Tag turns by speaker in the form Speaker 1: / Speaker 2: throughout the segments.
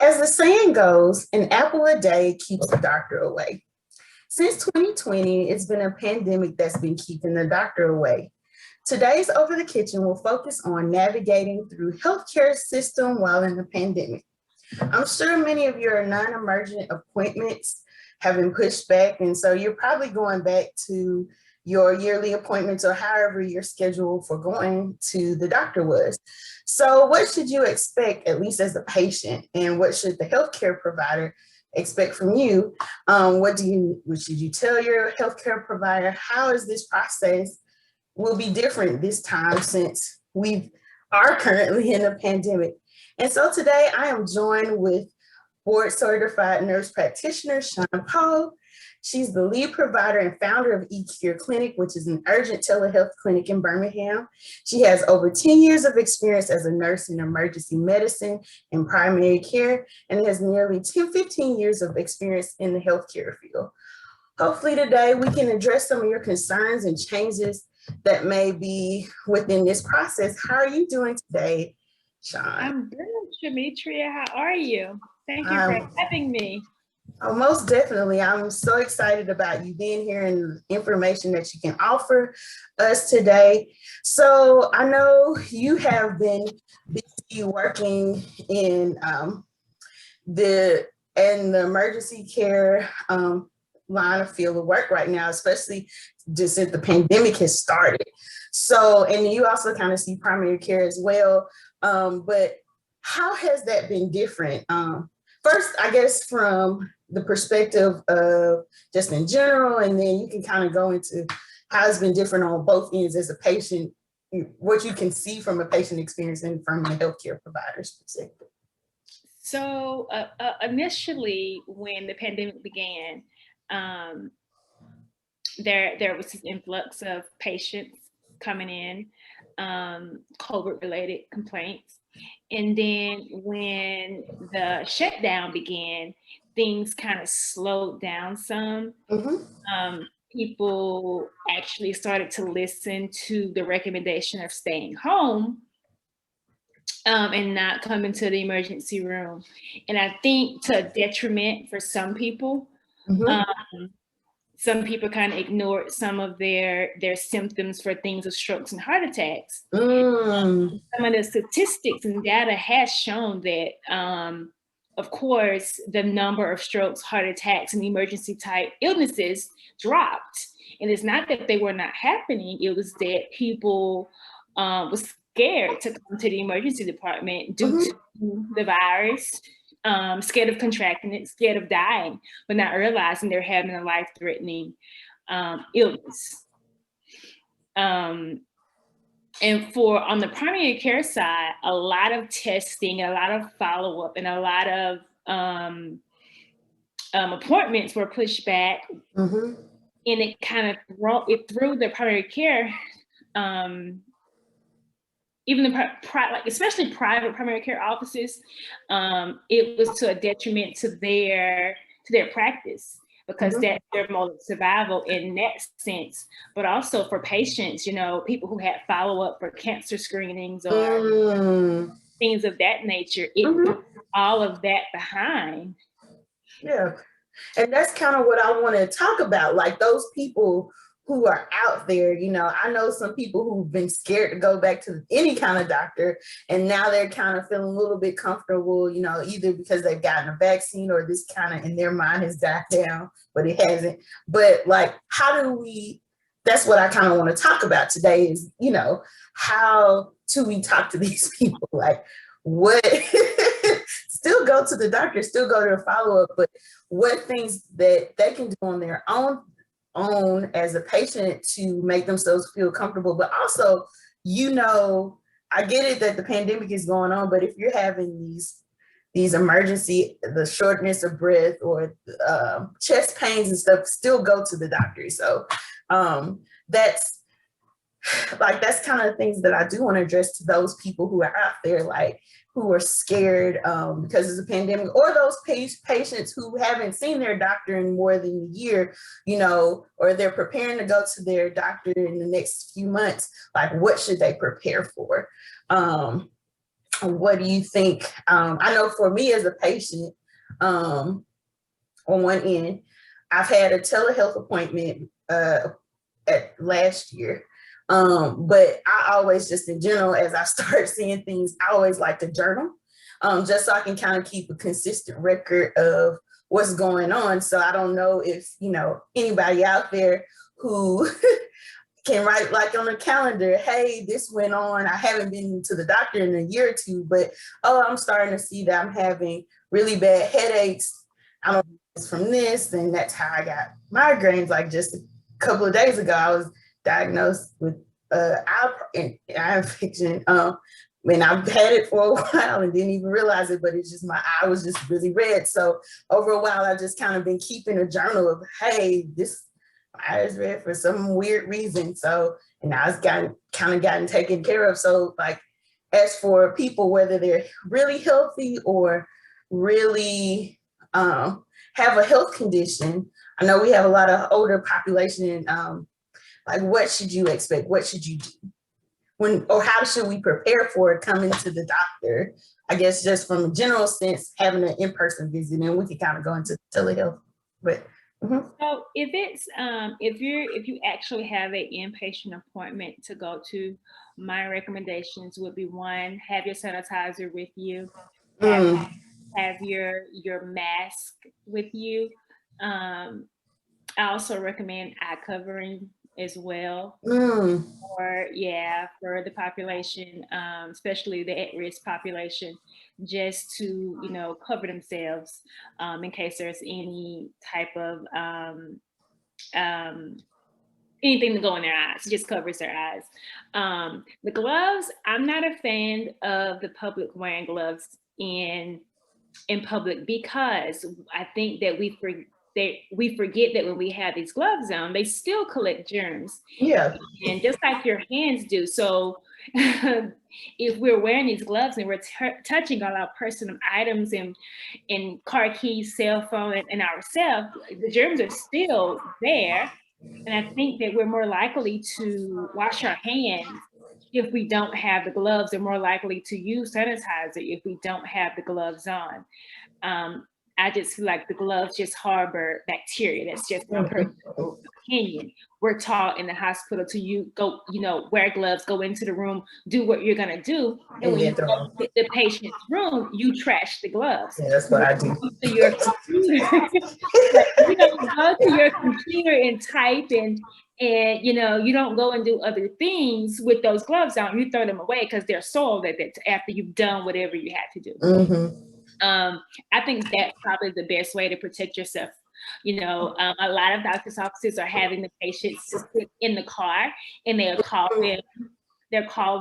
Speaker 1: As the saying goes, an apple a day keeps the doctor away. Since 2020, it's been a pandemic that's been keeping the doctor away. Today's Over the Kitchen will focus on navigating through healthcare system while in the pandemic. I'm sure many of your non-emergent appointments have been pushed back, and so you're probably going back to your yearly appointments or however your schedule for going to the doctor was. So what should you expect, at least as a patient, and what should the healthcare provider expect from you? What should you tell your healthcare provider? How is this process will be different this time since we are currently in a pandemic? And so today I am joined with board certified nurse practitioner, Shawn Powe. She's the lead provider and founder of eCure Clinic, which is an urgent telehealth clinic in Birmingham. She has over 10 years of experience as a nurse in emergency medicine and primary care, and has nearly 15 years of experience in the healthcare field. Hopefully today we can address some of your concerns and changes that may be within this process. How are you doing today, Shawn?
Speaker 2: I'm good, Shamitria. How are you? Thank you for having me.
Speaker 1: Oh, most definitely. I'm so excited about you being here and the information that you can offer us today. So I know you have been busy working in the emergency care line of field of work right now, especially just since the pandemic has started. So, and you also kind of see primary care as well. But how has that been different? First, I guess from the perspective of just in general, and then you can kind of go into how it's been different on both ends as a patient, what you can see from a patient experience and from a healthcare provider's perspective.
Speaker 2: So initially, when the pandemic began, there was this influx of patients coming in, COVID-related complaints. And then when the shutdown began, things kind of slowed down some. People actually started to listen to the recommendation of staying home and not coming to the emergency room. And I think to a detriment for some people, some people kind of ignored some of their symptoms for things of strokes and heart attacks. Some of the statistics and data has shown that, of course, the number of strokes, heart attacks, and emergency type illnesses dropped. And it's not that they were not happening. It was that people was scared to come to the emergency department due to the virus. Scared of contracting it, scared of dying, but not realizing they're having a life-threatening illness. And for on the primary care side, a lot of testing, a lot of follow-up, and a lot of appointments were pushed back, and it kind of threw the primary care. Even especially private primary care offices, it was to a detriment to their practice, because that's their mode of survival in that sense. But also for patients, you know, people who had follow-up for cancer screenings or things of that nature, it put all of that behind.
Speaker 1: Yeah, and that's kind of what I want to talk about, like those people who are out there. You know, I know some people who've been scared to go back to any kind of doctor, and now they're kind of feeling a little bit comfortable, you know, either because they've gotten a vaccine or this kind of in their mind has died down, but it hasn't. But like, how do we, that's what I kind of want to talk about today is, you know, how do we talk to these people? Like, what, still go to the doctor, still go to a follow-up, but what things that they can do on their own as a patient to make themselves feel comfortable. But also, you know, I get it that the pandemic is going on, but if you're having these emergency, the shortness of breath or chest pains and stuff, still go to the doctor. So that's kind of things that I do want to address to those people who are out there, like who are scared because of the pandemic, or those patients who haven't seen their doctor in more than a year, you know, or they're preparing to go to their doctor in the next few months. Like, what should they prepare for? what do you think? I know for me as a patient, on one end, I've had a telehealth appointment at last year. But I always, just in general, as I start seeing things, I always like to journal, just so I can kind of keep a consistent record of what's going on. So I don't know if, anybody out there who can write like on a calendar, hey, this went on. I haven't been to the doctor in a year or two, but I'm starting to see that I'm having really bad headaches. I don't know if it's from this, and that's how I got migraines. Like just a couple of days ago, I was diagnosed with eye infection. And I've had it for a while and didn't even realize it, but it's just my eye was just really red. So over a while, I've just kind of been keeping a journal of, hey, this eye is red for some weird reason. So, and now it's gotten taken care of. So like, as for people, whether they're really healthy or really have a health condition, I know we have a lot of older population, and like, what should you expect? What should you do? Or how should we prepare for it coming to the doctor? I guess just from a general sense, having an in-person visit, and we can kind of go into telehealth. But
Speaker 2: so if it's if you actually have an inpatient appointment to go to, my recommendations would be, one, have your sanitizer with you, have your mask with you. I also recommend eye covering as well. For the population, especially the at-risk population, just to cover themselves in case there's any type of anything to go in their eyes. It just covers their eyes. The gloves, I'm not a fan of the public wearing gloves in public, because I think that we forget that when we have these gloves on, they still collect germs.
Speaker 1: Yeah.
Speaker 2: And just like your hands do. So if we're wearing these gloves and we're touching all our personal items and car keys, cell phone, and ourselves, the germs are still there. And I think that we're more likely to wash our hands if we don't have the gloves, and more likely to use sanitizer if we don't have the gloves on. I just feel like the gloves just harbor bacteria. That's just my personal opinion. We're taught in the hospital to go, wear gloves, go into the room, do what you're gonna do. And when you go to the patient's room, you trash the gloves.
Speaker 1: Yeah, that's what I do.
Speaker 2: To your computer. Go to your computer and type, and you don't go and do other things with those gloves on. You throw them away because they're soiled after you've done whatever you had to do. I think that's probably the best way to protect yourself. A lot of doctor's offices are having the patients sit in the car, and they'll call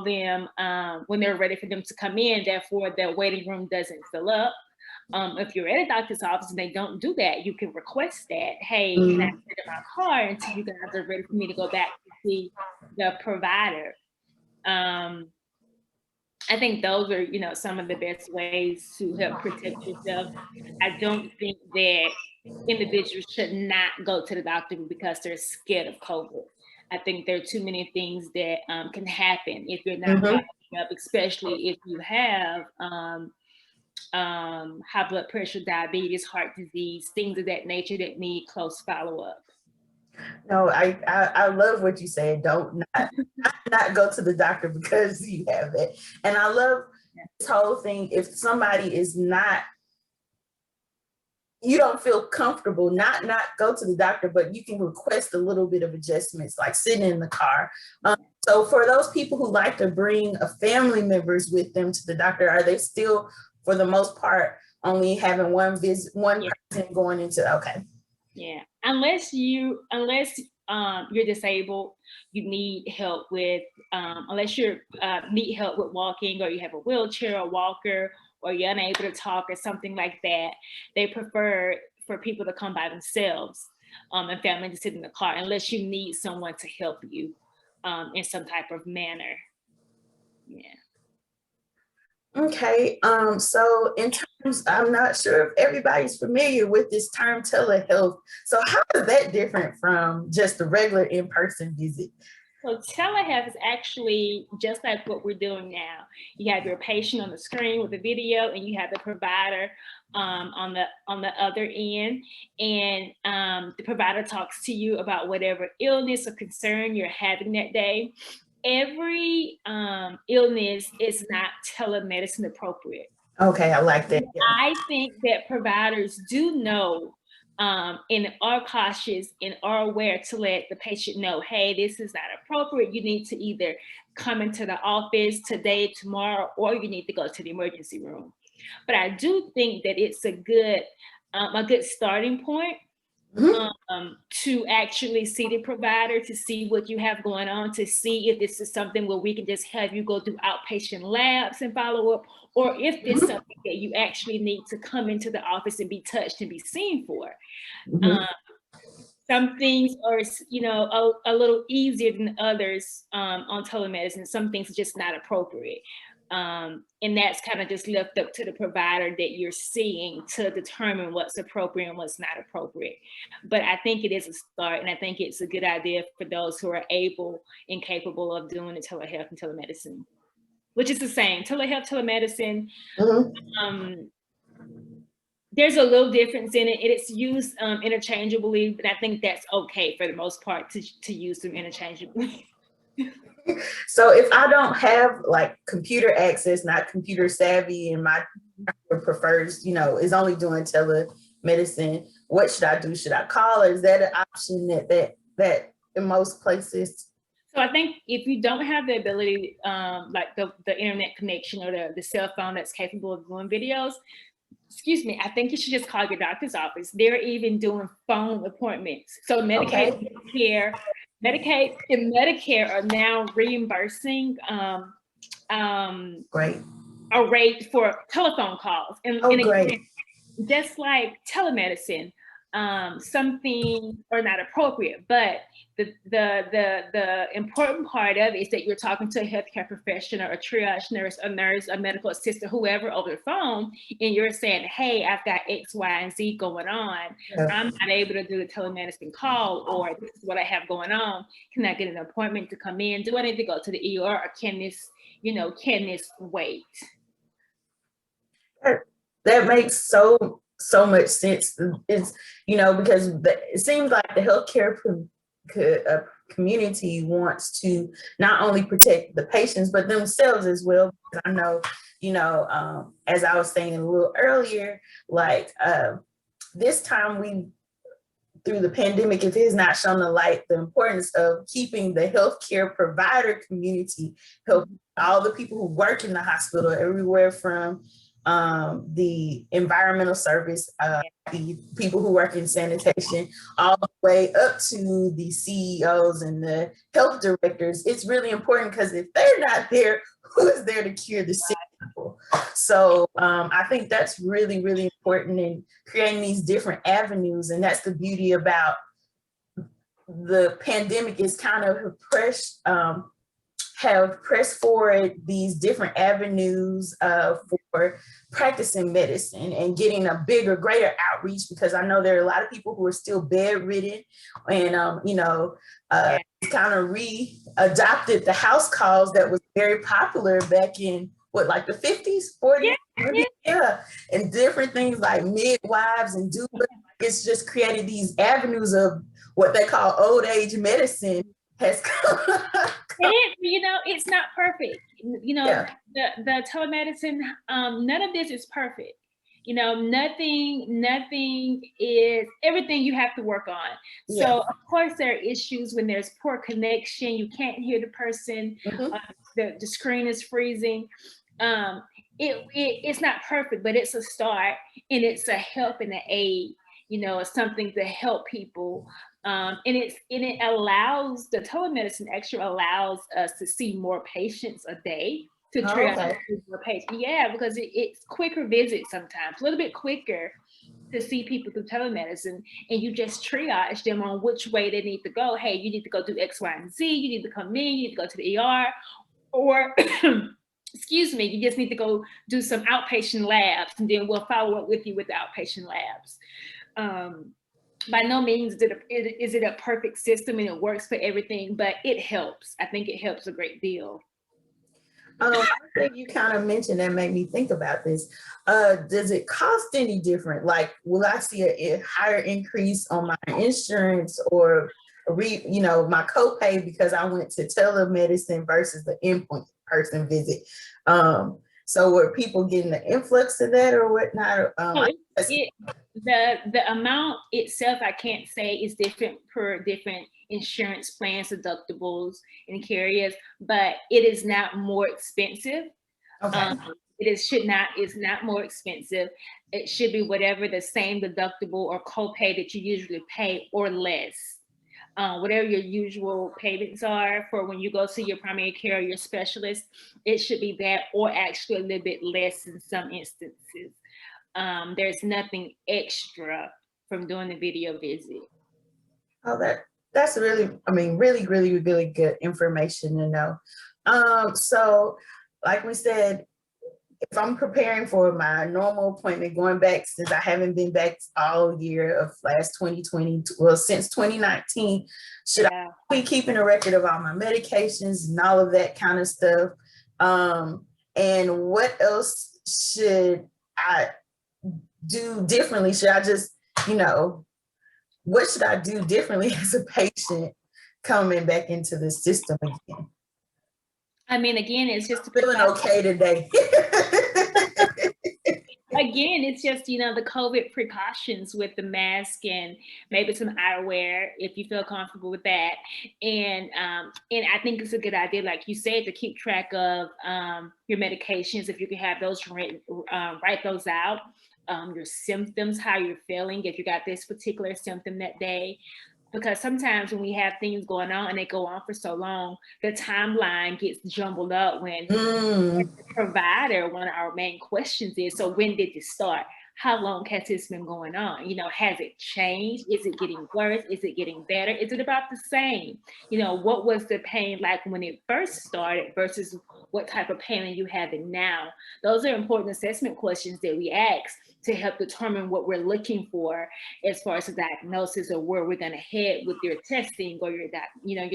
Speaker 2: them when they're ready for them to come in. Therefore, the waiting room doesn't fill up. If you're at a doctor's office and they don't do that, you can request that, hey, can I sit in my car until you guys are ready for me to go back to see the provider? I think those are, some of the best ways to help protect yourself. I don't think that individuals should not go to the doctor because they're scared of COVID. I think there are too many things that can happen if you're not following up, especially if you have high blood pressure, diabetes, heart disease, things of that nature that need close follow-up.
Speaker 1: No, I love what you said. Don't not go to the doctor because you have it. And I love this whole thing. If somebody is not, you don't feel comfortable, not go to the doctor, but you can request a little bit of adjustments, like sitting in the car. So for those people who like to bring a family members with them to the doctor, are they still, for the most part, only having one person going into? Okay.
Speaker 2: Yeah, unless you're disabled, you need help with, unless you need help with walking, or you have a wheelchair or walker, or you're unable to talk or something like that, they prefer for people to come by themselves, and family to sit in the car, unless you need someone to help you in some type of manner. Yeah.
Speaker 1: Okay, so in terms, I'm not sure if everybody's familiar with this term telehealth. So how is that different from just a regular in-person visit?
Speaker 2: So telehealth is actually just like what we're doing now. You have your patient on the screen with the video, and you have the provider on the other end, and the provider talks to you about whatever illness or concern you're having that day. Every illness is not telemedicine appropriate.
Speaker 1: Okay, I like that. Yeah.
Speaker 2: I think that providers do know and are cautious and are aware to let the patient know, hey, this is not appropriate. You need to either come into the office today, tomorrow, or you need to go to the emergency room. But I do think that it's a good starting point to actually see the provider, to see what you have going on, to see if this is something where we can just have you go through outpatient labs and follow up, or if this is something that you actually need to come into the office and be touched and be seen for. Some things are, you know, a little easier than others on telemedicine. Some things are just not appropriate. And that's kind of just left up to the provider that you're seeing to determine what's appropriate and what's not appropriate. But I think it is a start, and I think it's a good idea for those who are able and capable of doing the telehealth and telemedicine, which is the same. Telehealth, telemedicine, there's a little difference in it. It's used interchangeably, but I think that's okay for the most part to use them interchangeably.
Speaker 1: So if I don't have like computer access, not computer savvy, and my prefers, you know, is only doing telemedicine, what should I do? Should I call, or is that an option that in most places?
Speaker 2: So I think if you don't have the ability, like the internet connection or the cell phone that's capable of doing videos, excuse me, I think you should just call your doctor's office. They're even doing phone appointments. So Medicaid, Medicaid and Medicare are now reimbursing
Speaker 1: Great.
Speaker 2: a rate for telephone calls. And
Speaker 1: Great.
Speaker 2: Again, just like telemedicine, some things are not appropriate, but the important part of it is that you're talking to a healthcare professional, a triage nurse, a nurse, a medical assistant, whoever over the phone, and you're saying, hey, I've got X, Y, and Z going on. I'm not able to do the telemedicine call, or this is what I have going on. Can I get an appointment to come in? Do I need to go to the ER, or can this wait?
Speaker 1: That makes so much sense. It's, you know, because it seems like the healthcare community wants to not only protect the patients, but themselves as well. Because I know, you know, as I was saying a little earlier, like this time through the pandemic, if it has not shown the light, the importance of keeping the healthcare provider community, help all the people who work in the hospital, everywhere from the environmental service, the people who work in sanitation, all the way up to the CEOs and the health directors. It's really important, because if they're not there, who is there to cure the sick people? So I think that's really, really important in creating these different avenues. And that's the beauty about the pandemic, is kind of have pressed forward these different avenues for practicing medicine and getting a bigger, greater outreach, because I know there are a lot of people who are still bedridden, and you know, kind of re-adopted the house calls that was very popular back in like the 50s, 40s, and different things like midwives and doulas. It's just created these avenues of what they call old age medicine. Has come.
Speaker 2: You know, it's not perfect. You know, the telemedicine, none of this is perfect. You know, nothing is, everything you have to work on. Yeah. So of course there are issues when there's poor connection, you can't hear the person, the screen is freezing. It's not perfect, but it's a start, and it's a help and an aid. You know, it's something to help people. And it allows, the telemedicine actually allows us to see more patients a day, to triage more patients. Yeah, because it's quicker visits sometimes, a little bit quicker to see people through telemedicine, and you just triage them on which way they need to go. Hey, you need to go do X, Y, and Z. You need to come in, you need to go to the ER, or excuse me, you just need to go do some outpatient labs, and then we'll follow up with you with the outpatient labs. by no means is it a perfect system and it works for everything, but it helps. I think it helps a great deal.
Speaker 1: One thing you kind of mentioned that made me think about this. Does it cost any different? Like, will I see a higher increase on my insurance or my copay because I went to telemedicine versus the in-person visit? So were people getting the influx of that or whatnot?
Speaker 2: The amount itself, I can't say is different per different insurance plans, deductibles, and carriers, but it is not more expensive.
Speaker 1: Okay.
Speaker 2: It's not more expensive. It should be whatever the same deductible or copay that you usually pay or less. Whatever your usual payments are for when you go to your primary care or your specialist, it should be that or actually a little bit less in some instances. There's nothing extra from doing the video visit.
Speaker 1: Oh, that's really, really, really, really good information to know. So like we said, if I'm preparing for my normal appointment, going back since I haven't been back all year of last 2020, well, since 2019, should I be keeping a record of all my medications and all of that kind of stuff? And what else should I do differently? Should I just, what should I do differently as a patient coming back into the system again?
Speaker 2: Again, it's just
Speaker 1: feeling okay today.
Speaker 2: Again, it's just, the COVID precautions with the mask and maybe some eyewear if you feel comfortable with that. And I think it's a good idea, like you said, to keep track of your medications. If you can have those, write those out. Your symptoms, how you're feeling, if you got this particular symptom that day. Because sometimes when we have things going on and they go on for so long, the timeline gets jumbled up when the provider, one of our main questions is, so when did this start? How long has this been going on? Has it changed? Is it getting worse? Is it getting better? Is it about the same? What was the pain like when it first started versus what type of pain are you having now? Those are important assessment questions that we ask to help determine what we're looking for as far as the diagnosis or where we're going to head with your testing or your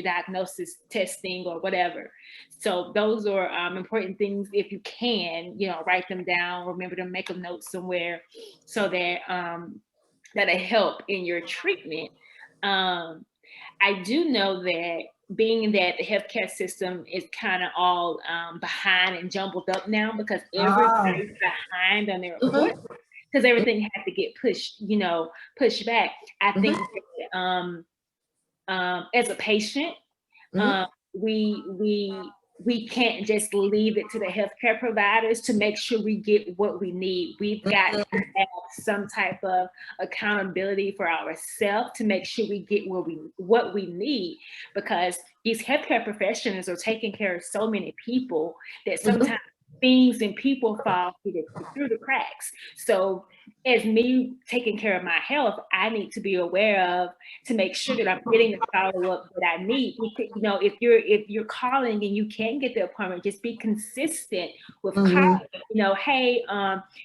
Speaker 2: diagnosis testing or whatever. So those are important things. If you can, write them down, remember to make a note somewhere so that that'll help in your treatment. I do know that being that the healthcare system is kind of all behind and jumbled up now because everybody's behind on their reports because everything had to get pushed back. I think that, as a patient, we can't just leave it to the healthcare providers to make sure we get what we need. We've got to have some type of accountability for ourselves to make sure we get what we need, because these healthcare professionals are taking care of so many people that sometimes things and people fall through the cracks. So as me taking care of my health, I need to be aware of to make sure that I'm getting the follow-up that I need. If you're calling and you can't get the appointment, just be consistent with calling. Hey,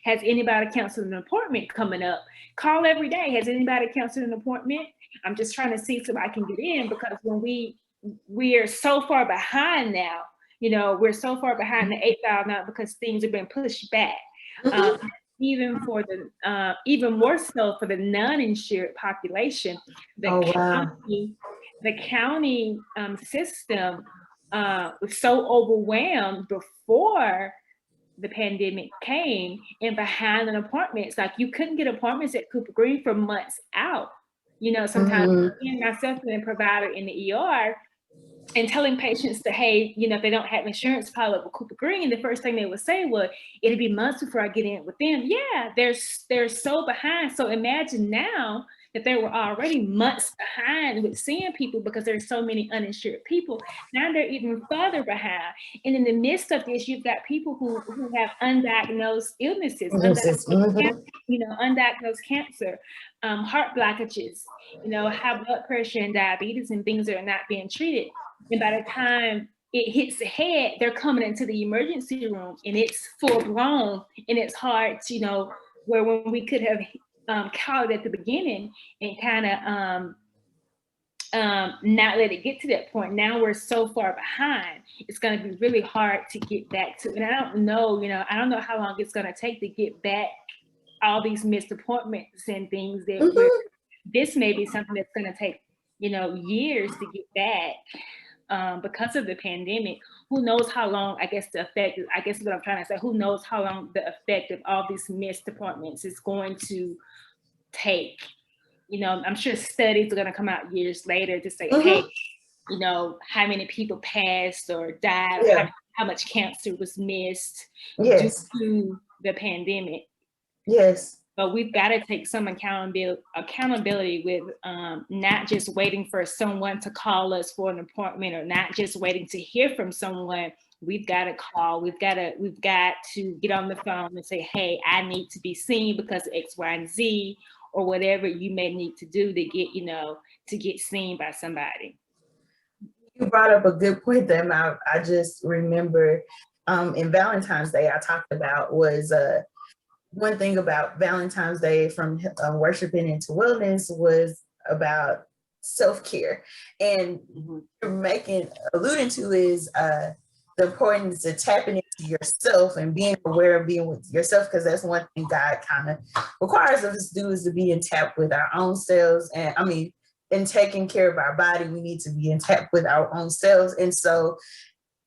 Speaker 2: has anybody canceled an appointment coming up? Call every day. Has anybody canceled an appointment? I'm just trying to see if I can get in, because when we are so far behind now. We're so far behind the 8 mile now because things have been pushed back. Even for even more so for the non-insured population, the county system was so overwhelmed before the pandemic came and behind on appointments. Like you couldn't get appointments at Cooper Green for months out. Sometimes myself and the provider in the ER and telling patients to, hey, if they don't have insurance, follow up with Cooper Green, the first thing they would say was, it'll be months before I get in with them. Yeah, they're so behind. So imagine now that they were already months behind with seeing people because there's so many uninsured people. Now they're even further behind. And in the midst of this, you've got people who have undiagnosed illnesses, undiagnosed cancer, heart blockages, high blood pressure and diabetes and things that are not being treated. And by the time it hits the head, they're coming into the emergency room and it's full blown and it's hard to, where when we could have caught it at the beginning and kind of not let it get to that point. Now we're so far behind. It's going to be really hard to get back to. And I don't know, I don't know how long it's going to take to get back all these missed appointments and things that this may be something that's going to take, years to get back because of the pandemic. Who knows how long, I guess what I'm trying to say, who knows how long the effect of all these missed appointments is going to take. I'm sure studies are going to come out years later to say, hey, how many people passed or died, or how much cancer was missed due to the pandemic.
Speaker 1: Yes.
Speaker 2: But we've got to take some accountability with not just waiting for someone to call us for an appointment, or not just waiting to hear from someone. We've got to call. We've got to get on the phone and say, hey, I need to be seen because of X, Y, and Z, or whatever you may need to do to get, to get seen by somebody.
Speaker 1: You brought up a good point that I just remember in Valentine's Day I talked about was one thing about Valentine's Day from worshiping into wellness was about self-care. And you're alluding to is the importance of tapping into yourself and being aware of being with yourself, because that's one thing God kind of requires of us to do, is to be in tap with our own selves. And in taking care of our body, we need to be in tap with our own selves. And so,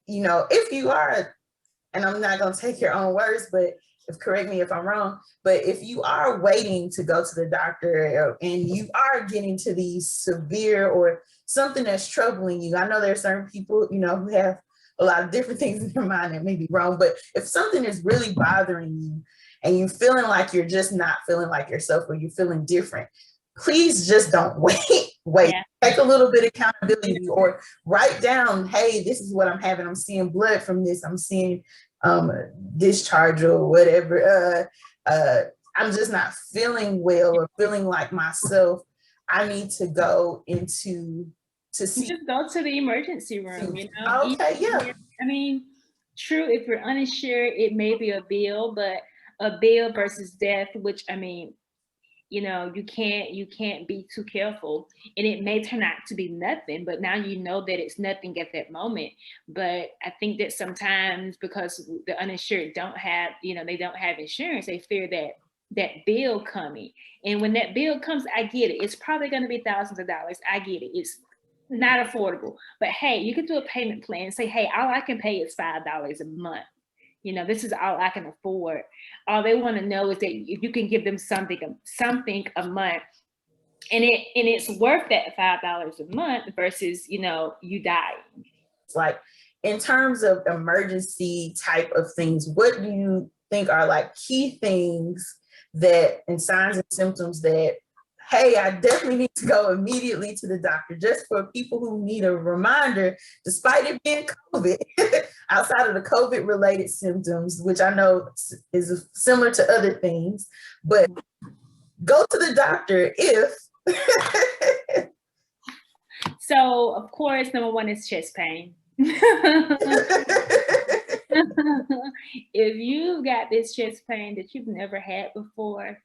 Speaker 1: if you are, and I'm not going to take your own words, but correct me if I'm wrong, but if you are waiting to go to the doctor and you are getting to these severe or something that's troubling you, I know there are certain people, who have a lot of different things in their mind that may be wrong, but if something is really bothering you and you're feeling like you're just not feeling like yourself, or you're feeling different, please just don't wait. Yeah. Take a little bit of accountability, or write down, hey, this is what I'm having. I'm seeing blood from this. I'm seeing discharge or whatever. I'm just not feeling well or feeling like myself. I need to go to see.
Speaker 2: Just go to the emergency room,
Speaker 1: Okay, yeah.
Speaker 2: True, if you're uninsured, it may be a bill, but a bill versus death, which you can't be too careful, and it may turn out to be nothing, but now that it's nothing at that moment. But I think that sometimes, because the uninsured don't have insurance, they fear that bill coming. And when that bill comes, I get it. It's probably going to be thousands of dollars. I get it. It's not affordable. But hey, you can do a payment plan and say, hey, all I can pay is $5 a month. This is all I can afford. All they want to know is that if you can give them something a month, and it's worth that $5 a month versus, you die.
Speaker 1: Like, in terms of emergency type of things, what do you think are like key things and signs and symptoms that, hey, I definitely need to go immediately to the doctor, just for people who need a reminder, despite it being COVID, outside of the COVID related symptoms, which I know is similar to other things, but go to the doctor if.
Speaker 2: So, of course, number one is chest pain. If you've got this chest pain that you've never had before,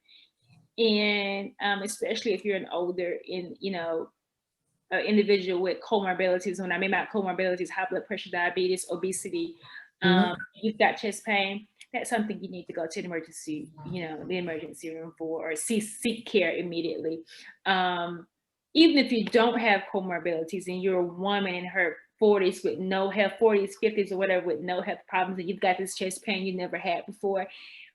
Speaker 2: and especially if you're an older individual with comorbidities, when I mean about comorbidities, high blood pressure, diabetes, obesity, you've got chest pain, that's something you need to go to the emergency room for, or seek care immediately. Even if you don't have comorbidities and you're a woman in her 40s with no health, 40s, 50s, or whatever, with no health problems, and you've got this chest pain you never had before.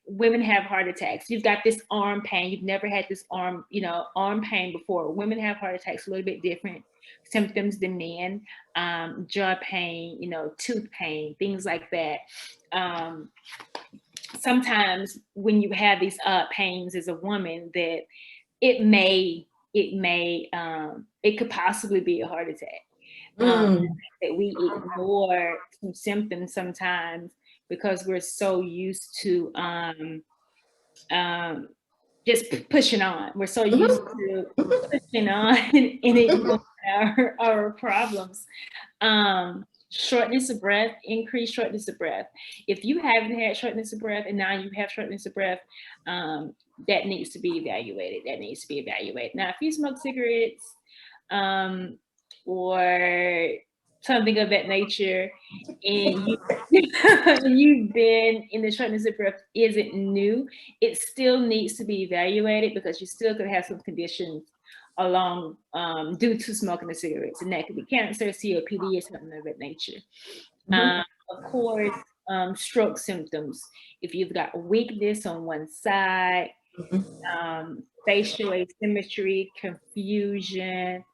Speaker 2: Women have heart attacks. You've got this arm pain. You've never had this arm pain before. Women have heart attacks, a little bit different symptoms than men. Jaw pain, tooth pain, things like that. Sometimes when you have these pains as a woman, that it could possibly be a heart attack. That we ignore some symptoms sometimes because we're so used to just pushing on. We're so used to pushing on and ignoring our problems. shortness of breath, increased shortness of breath. If you haven't had shortness of breath and now you have shortness of breath, that needs to be evaluated. Now, if you smoke cigarettes or something of that nature, and you've been in the shortness of breath isn't new, it still needs to be evaluated because you still could have some conditions along due to smoking the cigarettes, and that could be cancer, COPD, or something of that nature. Of course, stroke symptoms. If you've got weakness on one side, facial asymmetry, confusion,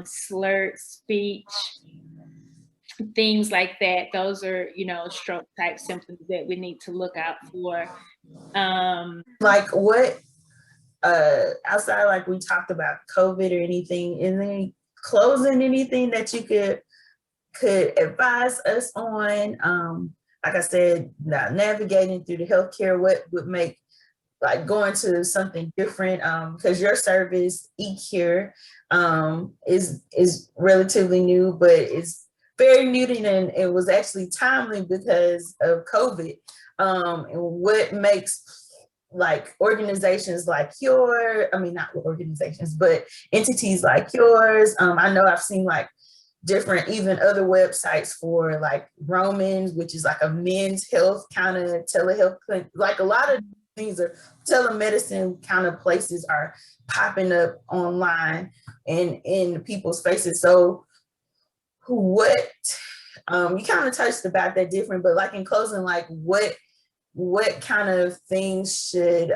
Speaker 2: slurred speech, things like that. Those are, stroke type symptoms that we need to look out for.
Speaker 1: Like what, outside, like we talked about COVID or anything, is there any closing anything that you could advise us on? Like I said, navigating through the healthcare, what would make like going to something different, because your service, eCare, is relatively new, but it's very new, and it was actually timely because of COVID. And what makes like organizations like not organizations, but entities like yours. I know I've seen like different, even other websites for like Romans, which is like a men's health kind of telehealth clinic. Like a lot of things are telemedicine kind of places are popping up online and in people's faces. So what, you kind of touched about that different, but like in closing, like what kind of things should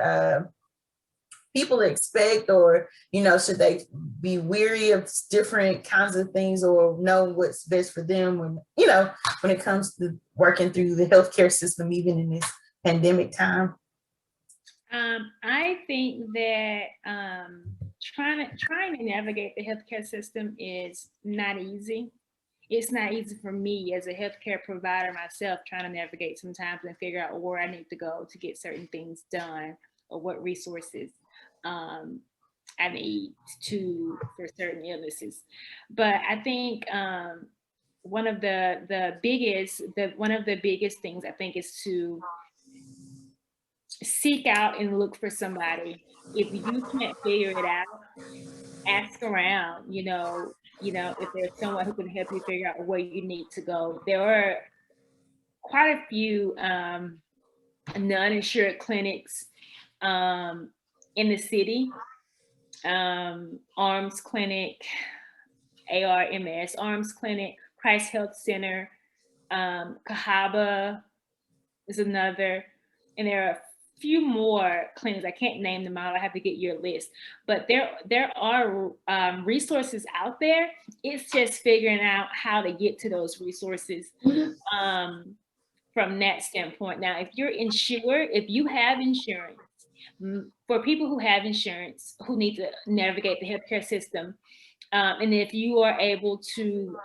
Speaker 1: people expect, or should they be weary of different kinds of things, or know what's best for them when it comes to working through the healthcare system, even in this pandemic time?
Speaker 2: I think that trying to navigate the healthcare system is not easy. It's not easy for me as a healthcare provider myself, trying to navigate sometimes and figure out where I need to go to get certain things done, or what resources I need for certain illnesses. But I think one of the biggest things I think is to seek out and look for somebody. If you can't figure it out, ask around, if there's someone who can help you figure out where you need to go. There are quite a few non-insured clinics in the city. Arms Clinic, ARMS, Arms Clinic, Christ Health Center, Cahaba is another, and there are few more clinics. I can't name them out. I have to get your list, but there are resources out there. It's just figuring out how to get to those resources from that standpoint. Now, if you're insured, if you have insurance, for people who have insurance who need to navigate the healthcare system, and if you are able to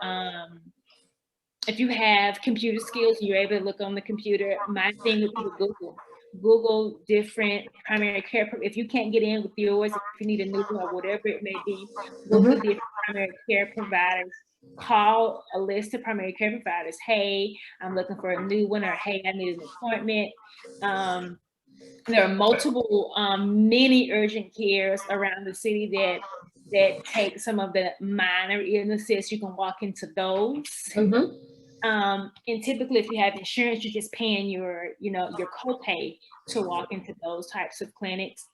Speaker 2: if you have computer skills and you're able to look on the computer, my thing would be to Google different primary care. If you can't get in with yours, if you need a new one or whatever it may be, Google different primary care providers. Call a list of primary care providers. Hey, I'm looking for a new one, or hey, I need an appointment. There are multiple many urgent cares around the city that take some of the minor illnesses. You can walk into those. And typically, if you have insurance, you're just paying your copay to walk into those types of clinics.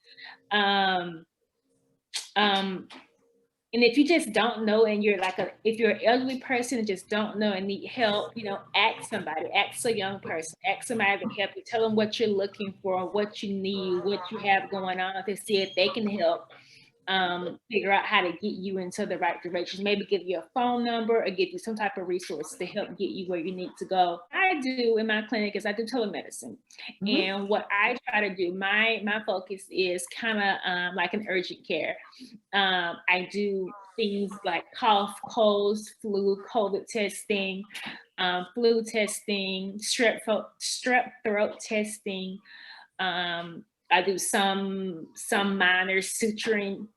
Speaker 2: And if you just don't know, and you're if you're an elderly person and just don't know and need help, ask somebody, ask a young person, ask somebody to help you. Tell them what you're looking for, what you need, what you have going on, to see if they can help figure out how to get you into the right direction. Maybe give you a phone number or give you some type of resource to help get you where you need to go. I do in my clinic is I do telemedicine. And what I try to do, my focus is kind of like an urgent care. I do things like cough, colds, flu, COVID testing, flu testing, strep throat testing. I do some minor suturing.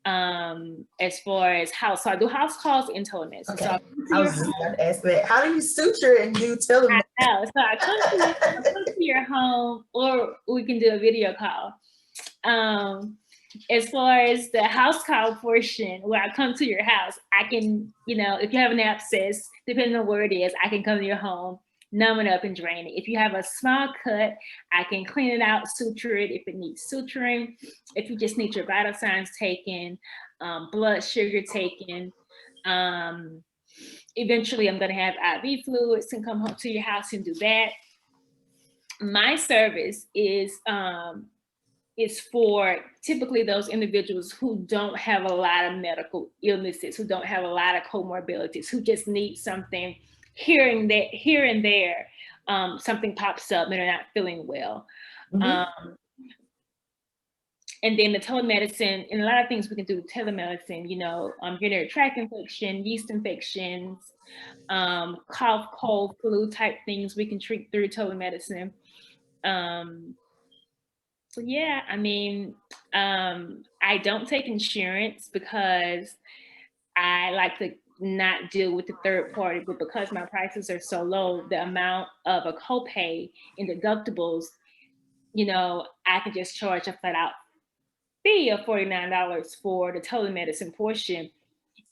Speaker 2: as far as house. So I do house calls and telemedicine.
Speaker 1: Okay.
Speaker 2: So
Speaker 1: I was just about to ask that. How do you suture and do telemedicine?
Speaker 2: So I come to your home, or we can do a video call. As far as the house call portion, where I come to your house, I can, if you have an abscess, depending on where it is, I can come to your home, numb it up and drain it. If you have a small cut, I can clean it out, suture it if it needs suturing. If you just need your vital signs taken, blood sugar taken. Eventually, I'm going to have IV fluids and come home to your house and do that. My service is for typically those individuals who don't have a lot of medical illnesses, who don't have a lot of comorbidities, who just need something here and there. Something pops up and they're not feeling well. And then the telemedicine, and a lot of things we can do with telemedicine, urinary tract infection, yeast infections, cough, cold, flu type things we can treat through telemedicine. So yeah, I mean, I don't take insurance because I like to not deal with the third party, but because my prices are so low, the amount of a copay and deductibles, I can just charge a flat out fee of $49 for the telemedicine portion.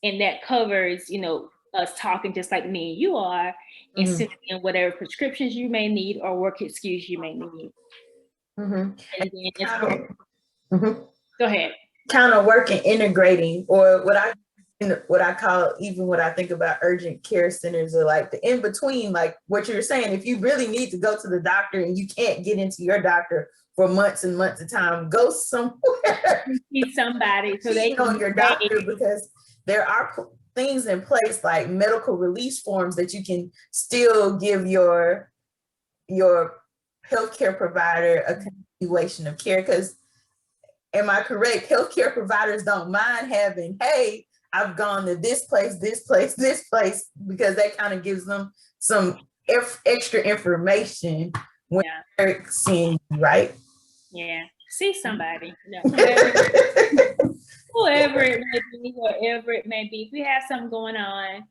Speaker 2: And that covers, us talking just like me and you are, and sending in whatever prescriptions you may need or work excuse you may need. And then go ahead.
Speaker 1: Kind of work and integrating, or what I call, even what I think about urgent care centers, are like the in between, like what you're saying. If you really need to go to the doctor and you can't get into your doctor for months and months of time, go somewhere.
Speaker 2: See somebody so they
Speaker 1: can your doctor, because there are things in place like medical release forms that you can still give your healthcare provider a continuation of care. Because, am I correct? Healthcare providers don't mind having, hey, I've gone to this place, because that kind of gives them some extra information when they're seeing you, right?
Speaker 2: Yeah, see somebody. Whoever it may be, wherever it may be. If you have something going on,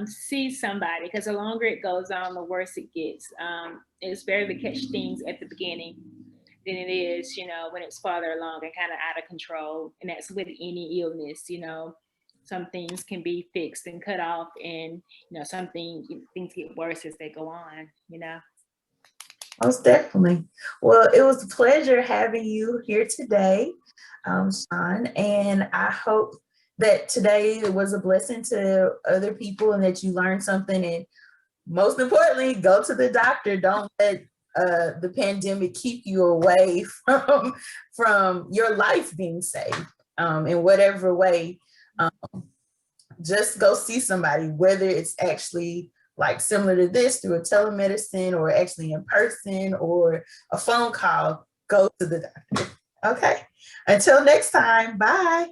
Speaker 2: see somebody, because the longer it goes on, the worse it gets. It's better to catch things at the beginning than it is, when it's farther along and kind of out of control. And that's with any illness, some things can be fixed and cut off, and things get worse as they go on,
Speaker 1: Most definitely. Well, it was a pleasure having you here today, Shawn, and I hope that today was a blessing to other people and that you learned something. And most importantly, go to the doctor. Don't let the pandemic keep you away from your life being saved in whatever way. Just go see somebody, whether it's actually like similar to this through a telemedicine, or actually in person, or a phone call. Go to the doctor. Okay. Until next time. Bye.